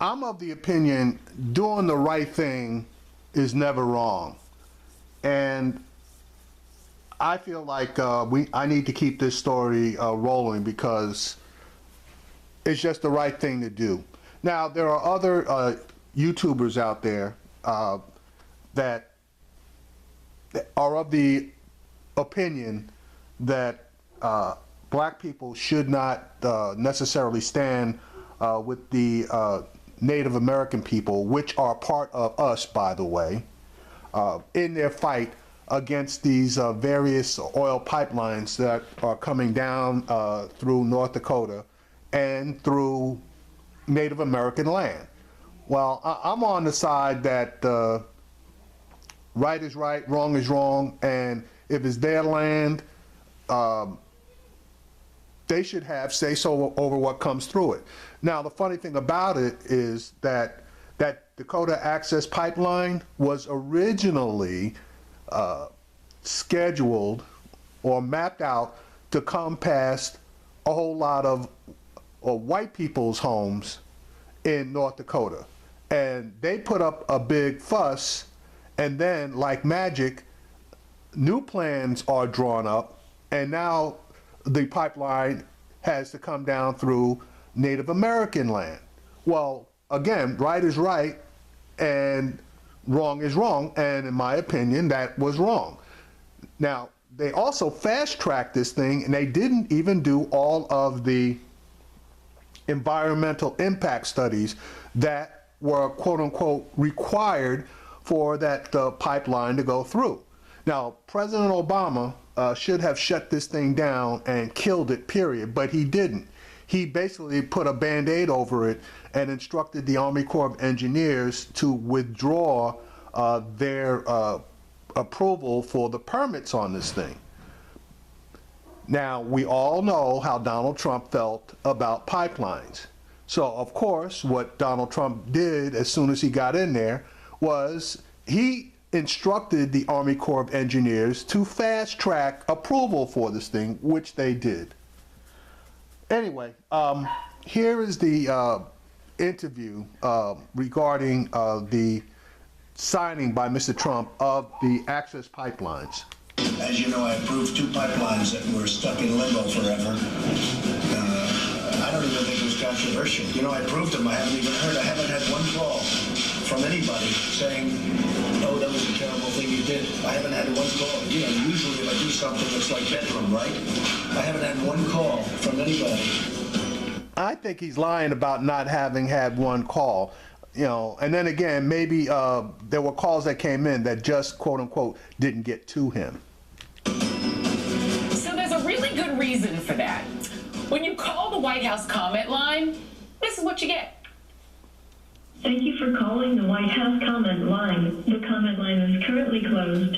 I'm of the opinion doing the right thing is never wrong. And I feel like I need to keep this story rolling because it's just the right thing to do. Now, there are other YouTubers out there that are of the opinion that black people should not necessarily stand with the Native American people, which are part of us, by the way, in their fight against these various oil pipelines that are coming down through North Dakota and through Native American land. Well, I'm on the side that right is right, wrong is wrong, and if it's their land, they should have say-so over what comes through it. Now, the funny thing about it is that that Dakota Access Pipeline was originally scheduled or mapped out to come past a whole lot of white people's homes in North Dakota. And they put up a big fuss, and then, like magic, new plans are drawn up, and now the pipeline has to come down through Native American land. Well, again, right is right and wrong is wrong, and in my opinion, that was wrong. Now, they also fast-tracked this thing, and they didn't even do all of the environmental impact studies that were quote-unquote required for that pipeline to go through. Now, President Obama should have shut this thing down and killed it, period, but he didn't. He basically put a Band-Aid over it and instructed the Army Corps of Engineers to withdraw their approval for the permits on this thing. Now, we all know how Donald Trump felt about pipelines. So, of course, what Donald Trump did as soon as he got in there was he instructed the Army Corps of Engineers to fast-track approval for this thing, which they did. Anyway, here is the interview regarding the signing by Mr. Trump of the access pipelines. As you know, I approved 2 pipelines that were stuck in limbo forever. I don't even think it was controversial. You know, I approved them. I haven't had one call from anybody saying, oh, that was a terrible thing you did. I haven't had one call. You know, usually if I do something, it's like Bedlam, right? I haven't had one call from anybody. I think he's lying about not having had one call. You know, and then again, maybe there were calls that came in that just, quote unquote, didn't get to him. So there's a really good reason for that. When you call the White House comment line, this is what you get. Thank you for calling the White House comment line. The comment line is currently closed.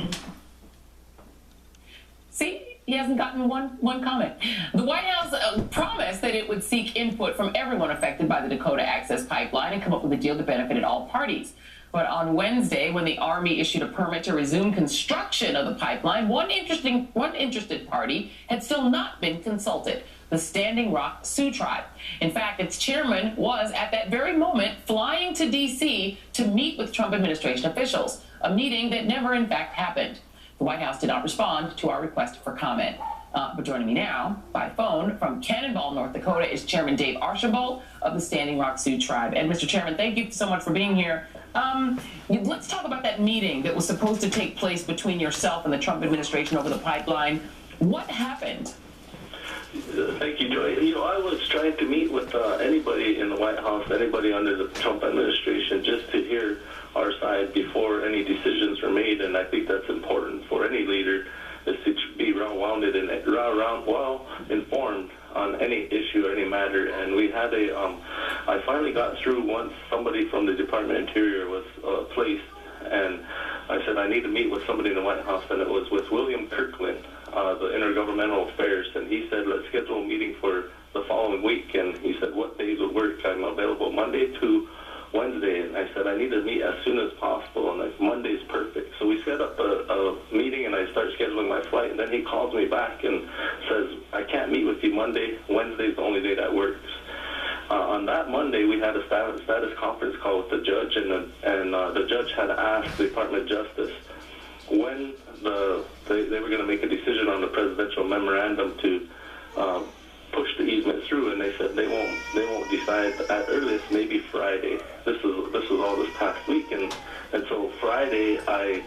See? He hasn't gotten one comment. The White House promised that it would seek input from everyone affected by the Dakota Access Pipeline and come up with a deal that benefited all parties. But on Wednesday, when the Army issued a permit to resume construction of the pipeline, one interested party had still not been consulted: the Standing Rock Sioux Tribe. In fact, its chairman was at that very moment flying to D.C. to meet with Trump administration officials, a meeting that never in fact happened. The White House did not respond to our request for comment. But joining me now by phone from Cannonball, North Dakota, is Chairman Dave Archibald of the Standing Rock Sioux Tribe. And Mr. Chairman, thank you so much for being here. Let's talk about that meeting that was supposed to take place between yourself and the Trump administration over the pipeline. What happened? Thank you, Joy. You know, I was trying to meet with anybody in the White House, anybody under the Trump administration, just to hear our side before any decisions are made, and I think that's important for any leader, is to be well-rounded and well-informed on any issue or any matter. And we had I finally got through once somebody from the Department of Interior was placed, and I said I need to meet with somebody in the White House, and it was with William Kirkland, the Intergovernmental Affairs, and he said, let's schedule a meeting for the following week. And he said, what days would work? I'm available Monday to Wednesday. And I said, I need to meet as soon as possible, and like Monday's perfect. So we set up a meeting, and I start scheduling my flight, and then he calls me back and says, I can't meet with you Monday. Wednesday's the only day that works. On that that Monday, we had a status conference call with the judge, and the judge had asked the Department of Justice when they were going to make a decision on the presidential memorandum to push the easement through, and they said they won't decide at earliest maybe Friday. This was all this past week, and so Friday I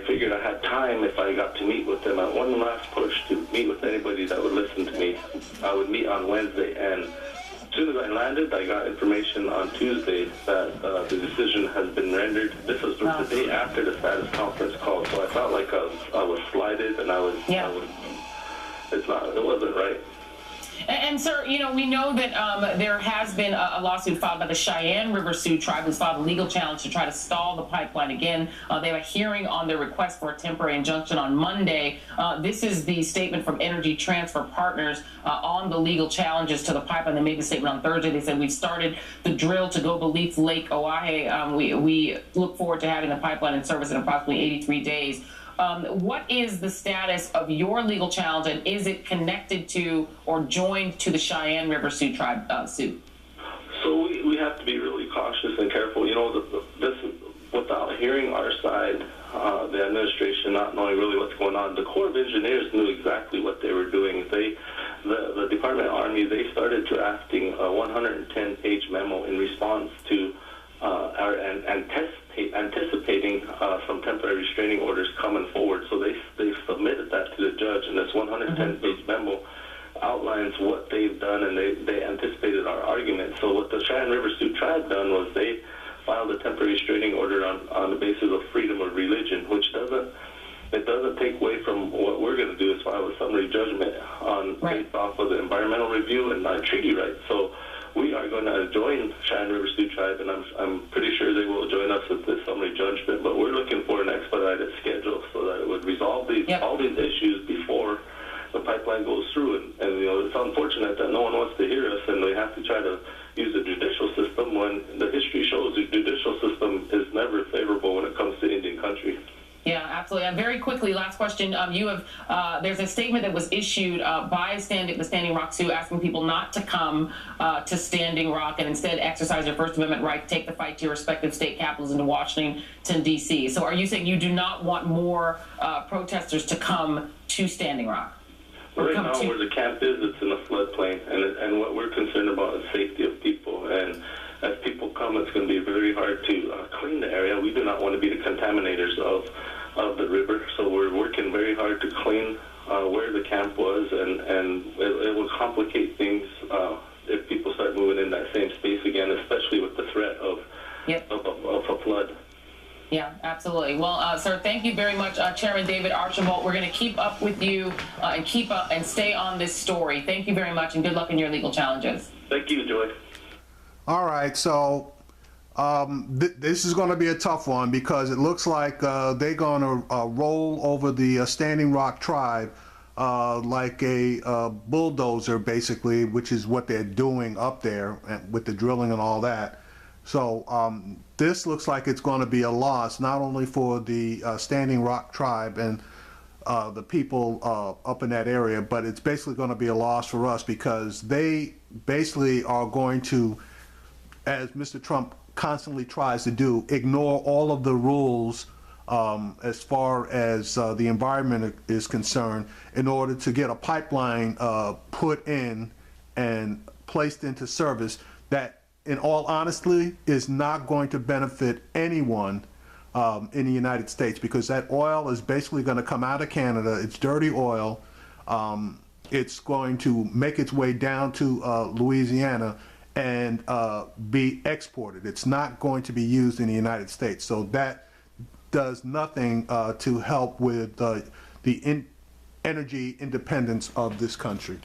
figured I had time if I got to meet with them at one last push to meet with anybody that would listen to me. I would meet on Wednesday, and as soon as I landed, I got information on Tuesday that the decision has been rendered. This was the day after the status conference call, so I felt like I was slighted, and it wasn't right. And sir, you know, we know that there has been a lawsuit filed by the Cheyenne River Sioux tribe, who's filed a legal challenge to try to stall the pipeline again. They have a hearing on their request for a temporary injunction on Monday. This is the statement from Energy Transfer Partners on the legal challenges to the pipeline. They made the statement on Thursday. They said, we've started the drill to go beneath Lake Oahe. We look forward to having the pipeline in service in approximately 83 days. What is the status of your legal challenge, and is it connected to or joined to the Cheyenne River Sioux tribe suit? So we have to be really cautious and careful. You know, this without hearing our side, the administration not knowing really what's going on. The Corps of Engineers knew exactly what they were doing. The Department of Army, they started drafting a 110-page memo in response to anticipating some temporary restraining orders coming forward. So they submitted that to the judge, and this 110-page memo outlines what they've done, and they anticipated our argument. So what the Cheyenne River Sioux tribe done was they filed a temporary restraining order on the basis of freedom of religion, which doesn't take away from what we're going to do, is file a summary judgment based off of the environmental review and treaty rights. So we are going to join Cheyenne River Sioux tribe, and I'm pretty sure they will join us with this summary judgment. But we're looking for an expedited schedule so that it would resolve all these issues before the pipeline goes through. And you know, it's unfortunate that no one wants to hear us, and they have to try to use the judicial system when the history shows the judicial system is never favorable when it comes to Indian country. Yeah, absolutely. And very quickly, last question. There's a statement that was issued by the Standing Rock Sioux asking people not to come to Standing Rock and instead exercise their First Amendment right to take the fight to your respective state capitals into Washington, D.C. So are you saying you do not want more protesters to come to Standing Rock? Right now, where the camp is, it's in a floodplain, and what we're concerned about is safety of people. And as people come, it's going to be very hard to clean the area. We do not want to be the contaminators of the river, so we're working very hard to clean where the camp was, and it will complicate things if people start moving in that same space again, especially with the threat of a flood. Yeah, absolutely. Well, sir, thank you very much, Chairman David Archibald. We're going to keep up with you and keep up and stay on this story. Thank you very much, and good luck in your legal challenges. Thank you, Joy. All right, so this is going to be a tough one because it looks like they're going to roll over the Standing Rock tribe like a bulldozer, basically, which is what they're doing up there with the drilling and all that. So this looks like it's going to be a loss, not only for the Standing Rock tribe and the people up in that area, but it's basically going to be a loss for us because they basically are going to, as Mr. Trump constantly tries to do, ignore all of the rules as far as the environment is concerned in order to get a pipeline put in and placed into service that, in all honesty, is not going to benefit anyone in the United States, because that oil is basically going to come out of Canada. It's dirty oil. It's going to make its way down to Louisiana and be exported. It's not going to be used in the United States. So that does nothing to help with the energy independence of this country.